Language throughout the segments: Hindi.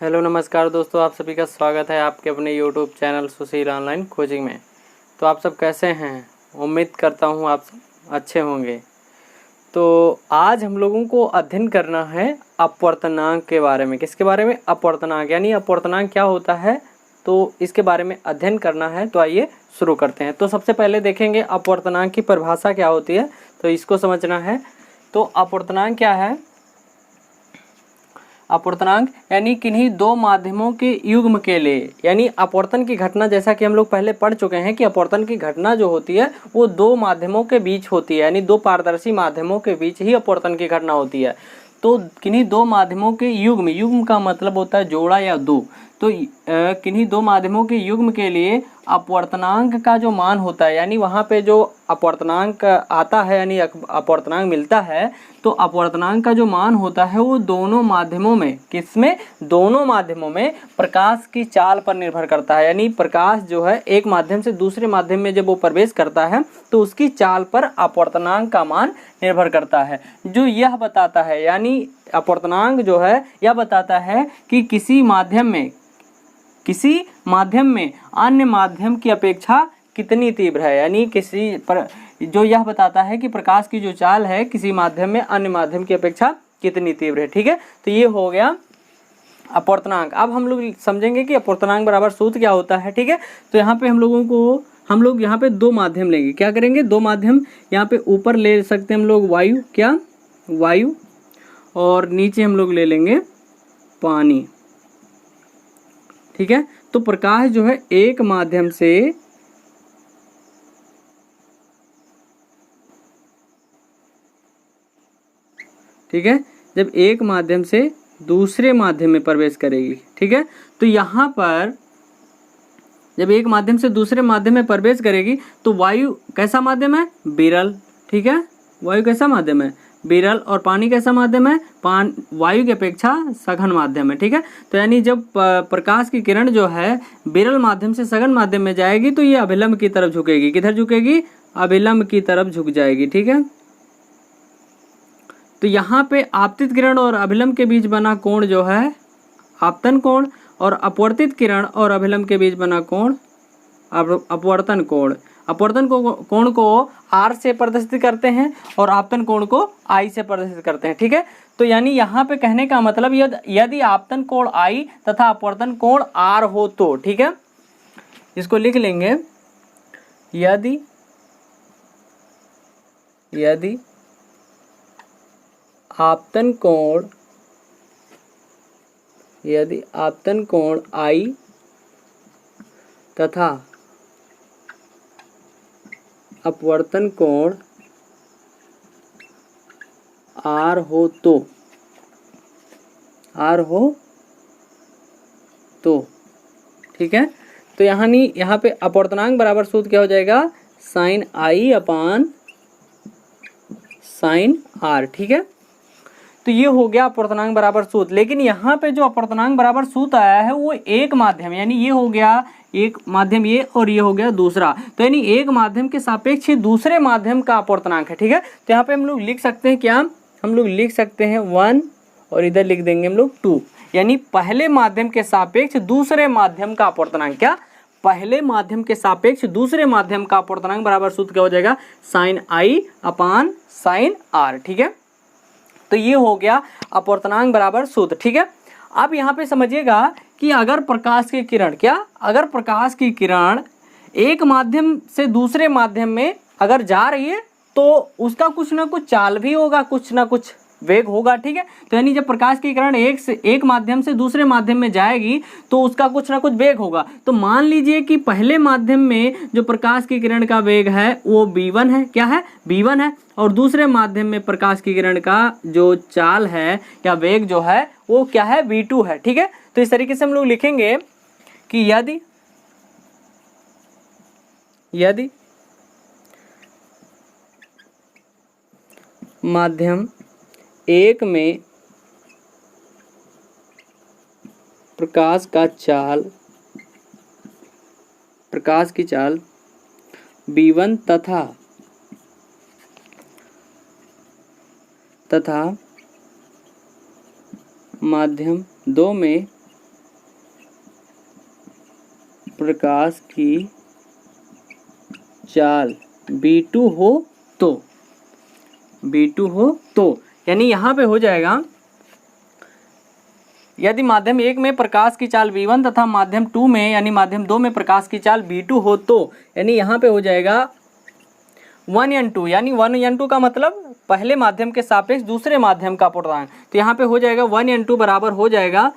हेलो नमस्कार दोस्तों, आप सभी का स्वागत है आपके अपने यूट्यूब चैनल सुशील ऑनलाइन कोचिंग में। तो आप सब कैसे हैं? उम्मीद करता हूं आप सब अच्छे होंगे। तो आज हम लोगों को अध्ययन करना है अपवर्तनांक के बारे में। किसके बारे में? अपवर्तनांक, यानी अपवर्तनांक क्या होता है, तो इसके बारे में अध्ययन करना है। तो आइए शुरू करते हैं। तो सबसे पहले देखेंगे अपवर्तनांक की परिभाषा क्या होती है, तो इसको समझना है। तो अपवर्तनांक क्या है? अपवर्तनांक यानी किन्हीं दो माध्यमों के युग्म के लिए, यानी अपवर्तन की घटना, जैसा कि हम लोग पहले पढ़ चुके हैं कि अपवर्तन की घटना जो होती है वो दो माध्यमों के बीच होती है, यानी दो पारदर्शी माध्यमों के बीच ही अपवर्तन की घटना होती है। तो किन्हीं दो माध्यमों के युग्म, युग्म का मतलब होता है जोड़ा या दो, तो किन्हीं दो माध्यमों के युग्म के लिए अपवर्तनांक का जो मान होता है, यानी वहाँ पे जो अपवर्तनांक आता है, यानी अपवर्तनांक मिलता है, तो अपवर्तनांक का जो मान होता है वो दोनों माध्यमों में, किसमें? दोनों माध्यमों में प्रकाश की चाल पर निर्भर करता है। यानी प्रकाश जो है एक माध्यम से दूसरे माध्यम में जब वो प्रवेश करता है तो उसकी चाल पर अपवर्तनांक का मान निर्भर करता है, जो यह बताता है, यानी अपवर्तनांक जो है यह बताता है कि किसी माध्यम में अन्य माध्यम की अपेक्षा कितनी तीव्र है। यानी जो यह बताता है कि प्रकाश की जो चाल है किसी माध्यम में अन्य माध्यम की अपेक्षा कितनी तीव्र है। ठीक है, तो ये हो गया अपवर्तनांक। अब हम लोग समझेंगे कि अपवर्तनांक बराबर सूत्र क्या होता है। ठीक है, तो यहाँ पे हम लोग यहाँ पे दो माध्यम लेंगे। क्या करेंगे? दो माध्यम यहाँ पे ऊपर ले सकते हैं हम लोग वायु, क्या? वायु, और नीचे हम लोग ले लेंगे पानी। ठीक है, तो प्रकाश जो है एक माध्यम से ठीक है, जब एक माध्यम से दूसरे माध्यम में प्रवेश करेगी, ठीक है, तो यहाँ पर जब एक माध्यम से दूसरे माध्यम में प्रवेश करेगी तो वायु कैसा माध्यम है? विरल। ठीक है, वायु कैसा माध्यम है? विरल। और पानी कैसा माध्यम है? वायु की अपेक्षा सघन माध्यम है। ठीक है, तो यानी जब प्रकाश की किरण जो है विरल माध्यम से सघन माध्यम में जाएगी तो ये अभिलंब की तरफ झुकेगी। किधर झुकेगी? अभिलंब की तरफ झुक जाएगी। ठीक है, तो यहाँ पे आपतित किरण और अभिलंब के बीच बना कोण जो है आपतन कोण, और अपवर्तित किरण और अभिलंब के बीच बना कोण अपवर्तन कोण। अपवर्तन कोण को R से प्रदर्शित करते हैं और आपतन कोण को I से प्रदर्शित करते हैं। ठीक है, तो यानी यहाँ पे कहने का मतलब यदि आपतन कोण I तथा अपवर्तन कोण R हो तो, ठीक है, इसको लिख लेंगे, यदि आपतन कोण I तथा अपवर्तन कोण R हो तो ठीक है, तो यहाँ पे अपवर्तनांक बराबर सूत्र क्या हो जाएगा? Sine I upon sine R। ठीक है, तो ये हो गया अपवर्तनांक बराबर सूत्र। लेकिन यहाँ पे जो अपवर्तनांक बराबर सूत्र आया है वो एक माध्यम, यानी ये हो गया एक माध्यम ये, और ये हो गया दूसरा, तो यानी एक माध्यम के सापेक्ष दूसरे माध्यम का अपवर्तनांक है। ठीक है, तो यहाँ पे हम लोग लिख सकते हैं क्या? हम लोग लिख सकते हैं 1 और इधर लिख देंगे हम लोग 2, यानी पहले माध्यम के सापेक्ष दूसरे माध्यम का अपवर्तनांक। क्या? पहले माध्यम के सापेक्ष दूसरे माध्यम का अपवर्तनांक बराबर सूत्र क्या हो जाएगा? Sine I upon sine R। ठीक है, तो ये हो गया अपवर्तनांक बराबर सूत्र। ठीक है, अब यहाँ पे समझिएगा कि अगर प्रकाश की किरण एक माध्यम से दूसरे माध्यम में अगर जा रही है तो उसका कुछ ना कुछ चाल भी होगा, कुछ ना कुछ वेग होगा। ठीक है, तो यानी जब प्रकाश की किरण एक माध्यम से दूसरे माध्यम में जाएगी तो उसका कुछ ना कुछ वेग होगा। तो मान लीजिए कि पहले माध्यम में जो प्रकाश की किरण का वेग है वो v1 है। क्या है? v1 है, और दूसरे माध्यम में प्रकाश की किरण का जो चाल है या वेग जो है वो क्या है? v2 है। ठीक है, तो इस तरीके से हम लोग लिखेंगे कि यदि माध्यम एक में प्रकाश की चाल v1 तथा माध्यम 2 में प्रकाश की चाल B2 हो तो, B2 हो तो, यानी यहाँ पे हो जाएगा यदि माध्यम 1 में प्रकाश की चाल V1 तथा माध्यम 2 में यानी माध्यम 2 में प्रकाश की चाल B2 हो तो, यानी यहाँ पे हो जाएगा 1n2, यानी 1n2 का मतलब पहले माध्यम के सापेक्ष दूसरे माध्यम का अपूर्णांक। तो यहाँ पे हो जाएगा 1n2 बराबर हो जाएगा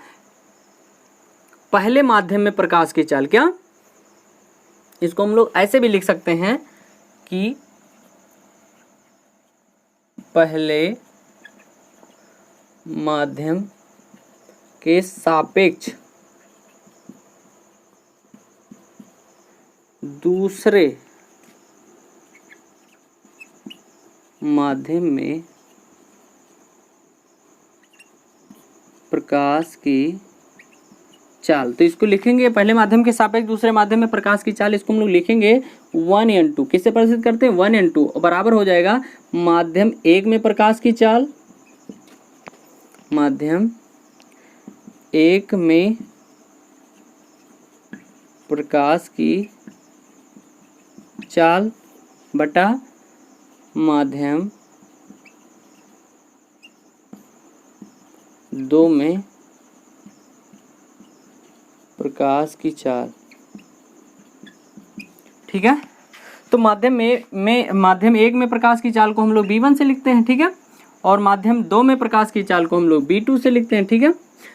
पहले माध्यम में प्रकाश की चाल। क्या, इसको हम लोग ऐसे भी लिख सकते हैं कि पहले माध्यम के सापेक्ष दूसरे माध्यम में प्रकाश की चाल। तो इसको लिखेंगे पहले माध्यम के सापेक्ष दूसरे माध्यम में प्रकाश की चाल, इसको हम लोग लिखेंगे 1n2। किससे प्रदर्शित करते हैं, 1n2 बराबर हो जाएगा माध्यम 1 में प्रकाश की चाल, माध्यम 1 में प्रकाश की चाल बटा माध्यम 2 में प्रकाश की चाल। ठीक है, तो माध्यम माध्यम 1 में प्रकाश की चाल को हम लोग B1 से लिखते हैं। ठीक है, और माध्यम 2 में प्रकाश की चाल को हम लोग B2 से लिखते हैं। ठीक है,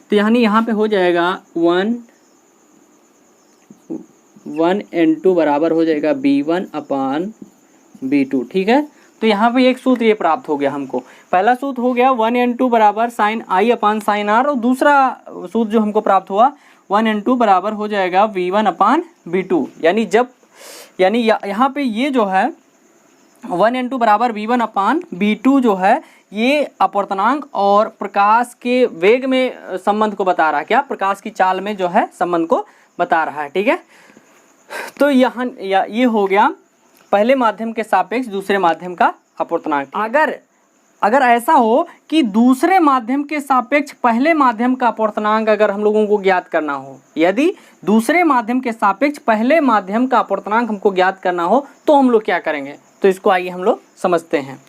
तो यानी यहाँ पे हो जाएगा 1n2 बराबर हो जाएगा B1/B2। ठीक है, तो यहाँ पे एक सूत्र ये प्राप्त हो गया हमको। पहला सूत्र हो गया 1n2 बराबर sin I/sin R, और दूसरा सूत्र जो हमको प्राप्त हुआ 1n2 बराबर हो जाएगा V1/B2। यानी यहाँ पे ये जो है 1n2 बराबर V1/B2 जो है ये अपवर्तनांक और प्रकाश के वेग में संबंध को बता रहा है। क्या, प्रकाश की चाल में जो है संबंध को बता रहा है। ठीक है, तो यहाँ ये हो गया पहले माध्यम के सापेक्ष दूसरे माध्यम का अपवर्तनांक। अगर ऐसा हो कि दूसरे माध्यम के सापेक्ष पहले माध्यम का अपवर्तनांक अगर हम लोगों को ज्ञात करना हो, यदि दूसरे माध्यम के सापेक्ष पहले माध्यम का अपवर्तनांक हमको ज्ञात करना हो तो हम लोग क्या करेंगे, तो इसको आइए हम लोग समझते हैं।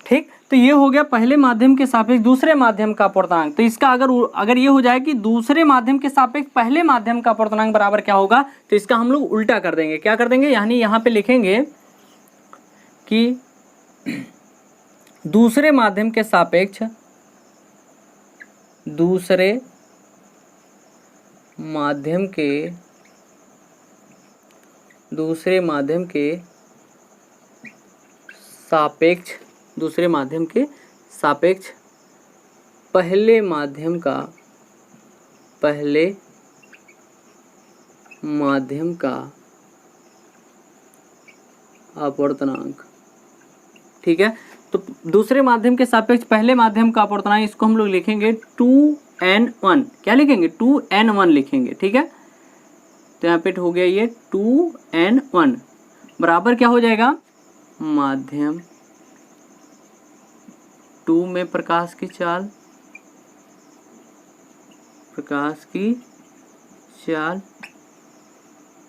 ठीक, तो ये हो गया पहले माध्यम के सापेक्ष दूसरे माध्यम का अपवर्तनांक। तो इसका अगर ये हो जाए कि दूसरे माध्यम के सापेक्ष पहले माध्यम का अपवर्तनांक बराबर क्या होगा, तो इसका हम लोग उल्टा कर देंगे। क्या कर देंगे, यानी यहाँ पे लिखेंगे कि दूसरे माध्यम के सापेक्ष दूसरे माध्यम के सापेक्ष पहले माध्यम का अपवर्तनांक। ठीक है, तो दूसरे माध्यम के सापेक्ष पहले माध्यम का अपवर्तनांक, इसको हम लोग लिखेंगे 2n1। क्या लिखेंगे, 2n1 लिखेंगे। ठीक है, तो यहाँ पे हो गया ये 2n1 बराबर क्या हो जाएगा, माध्यम 2 में प्रकाश की चाल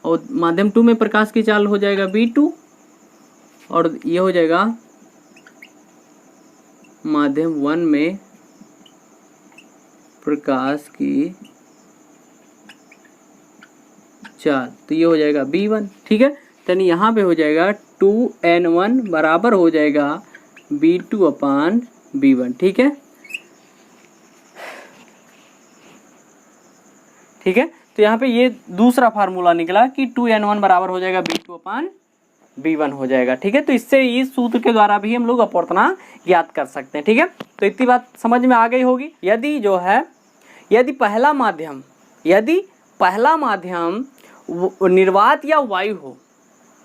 और माध्यम 2 में प्रकाश की चाल हो जाएगा B2, और ये हो जाएगा माध्यम 1 में प्रकाश की चाल, तो ये हो जाएगा B1। ठीक है, यानी यहाँ पे हो जाएगा 2n1 बराबर हो जाएगा B2/B1। ठीक है, ठीक है। तो यहाँ पे ये दूसरा फार्मूला निकला कि 2n1 बराबर हो जाएगा B2/B1 हो जाएगा, ठीक है। तो इससे इस सूत्र के द्वारा भी हम लोग अपूर्णांक ज्ञात कर सकते हैं, ठीक है। तो इतनी बात समझ में आ गई होगी। यदि जो है यदि पहला माध्यम निर्वात या वायु हो,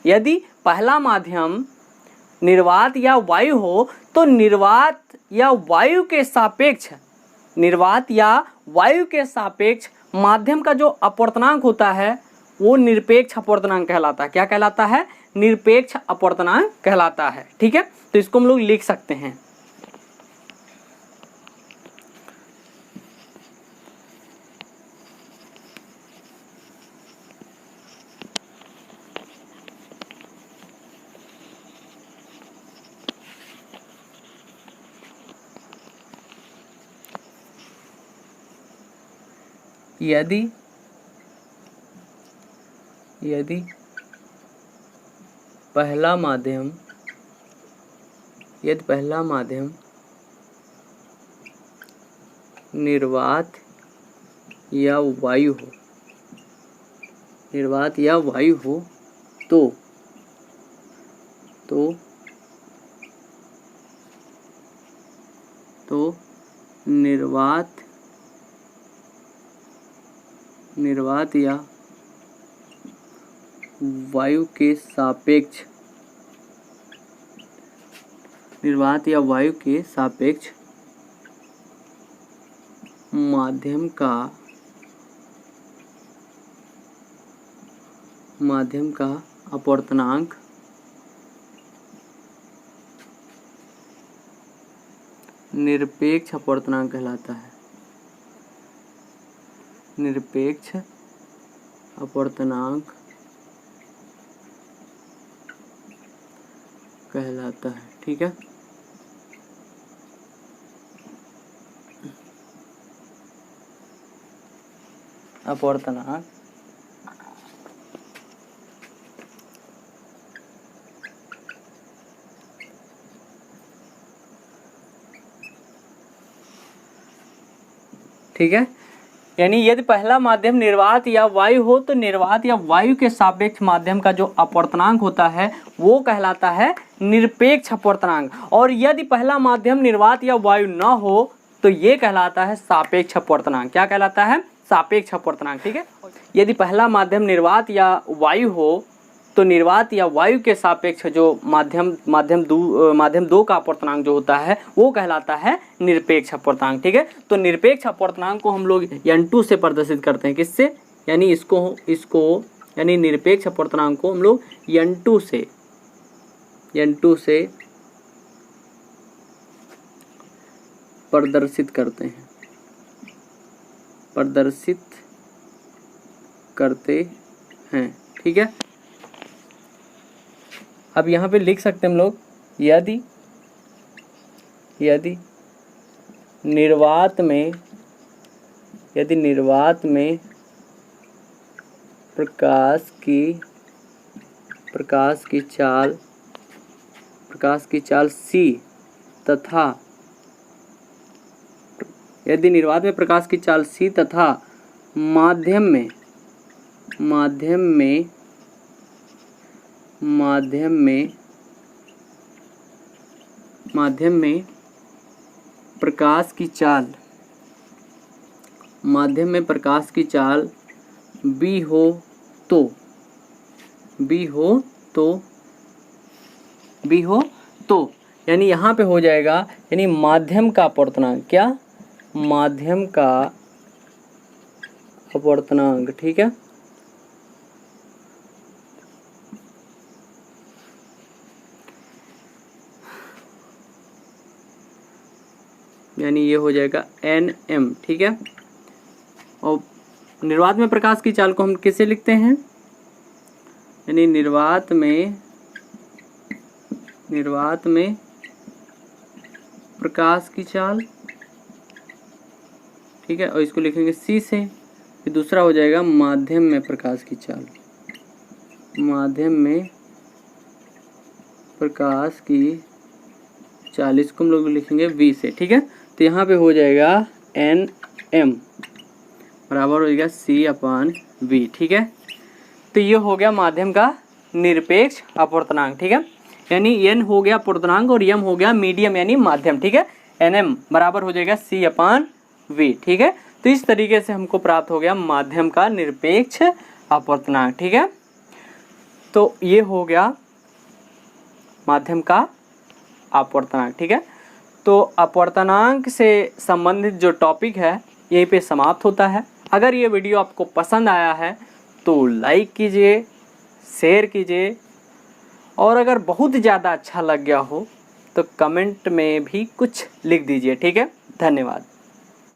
यदि पहला माध्यम निर्वात या वायु हो तो निर्वात या वायु के सापेक्ष माध्यम का जो अपवर्तनांक होता है वो निरपेक्ष अपवर्तनांक कहलाता है। क्या कहलाता है? निरपेक्ष अपवर्तनांक कहलाता है, ठीक है। तो इसको हम लोग लिख सकते हैं। यदि पहला माध्यम निर्वात या वायु हो तो निर्वात या वायु के सापेक्ष माध्यम का अपवर्तनांक निरपेक्ष अपवर्तनांक कहलाता है। निरपेक्ष अपवर्तनांक कहलाता है, ठीक है। अपवर्तनांक ठीक है। यानी यदि पहला माध्यम निर्वात या वायु हो तो निर्वात या वायु के सापेक्ष माध्यम का जो अपवर्तनांक होता है वो कहलाता है निरपेक्ष अपवर्तनांक। और यदि पहला माध्यम निर्वात या वायु न हो तो ये कहलाता है सापेक्ष अपवर्तनांक। क्या कहलाता है? सापेक्ष अपवर्तनांक, ठीक है। यदि पहला माध्यम निर्वात या वायु हो तो निर्वात या वायु के सापेक्ष जो माध्यम दो का अपवर्तनांक जो होता है वो कहलाता है निरपेक्ष अपवर्तनांक, ठीक है। तो निरपेक्ष अपवर्तनांक को हम लोग n2 से प्रदर्शित करते हैं। किससे? यानी इसको यानी निरपेक्ष अपवर्तनांक को हम लोग n2 से प्रदर्शित करते हैं, ठीक है। अब यहाँ पे लिख सकते हैं हम लोग यदि निर्वात में प्रकाश की चाल c तथा यदि निर्वात में प्रकाश की चाल c तथा माध्यम में प्रकाश की चाल b हो तो यानी यहाँ पे हो जाएगा यानी माध्यम का अपवर्तनांक। क्या? माध्यम का अपवर्तनांक, ठीक है। यानी ये हो जाएगा nm, ठीक है। और निर्वात में प्रकाश की चाल को हम कैसे लिखते हैं? यानी निर्वात में प्रकाश की चाल, ठीक है। और इसको लिखेंगे c से। फिर दूसरा हो जाएगा माध्यम में प्रकाश की चाल, माध्यम में प्रकाश की चाल, इसको हम लोग लिखेंगे v से, ठीक है। तो यहाँ पे हो जाएगा nm बराबर हो जाएगा C/V। ठीक है, तो ये हो गया माध्यम का निरपेक्ष अपवर्तनांक। ठीक है, यानी n हो गया अपवर्तनांक और m हो गया मीडियम यानी माध्यम। ठीक है, Nm बराबर हो जाएगा C/V। ठीक है, तो इस तरीके से हमको प्राप्त हो गया माध्यम का निरपेक्ष अपवर्तनांक। ठीक है, तो ये हो गया माध्यम का अपवर्तनांक। ठीक है, तो अपवर्तनांक से संबंधित जो टॉपिक है यहीं पे समाप्त होता है। अगर ये वीडियो आपको पसंद आया है तो लाइक कीजिए, शेयर कीजिए, और अगर बहुत ज़्यादा अच्छा लग गया हो तो कमेंट में भी कुछ लिख दीजिए। ठीक है, धन्यवाद।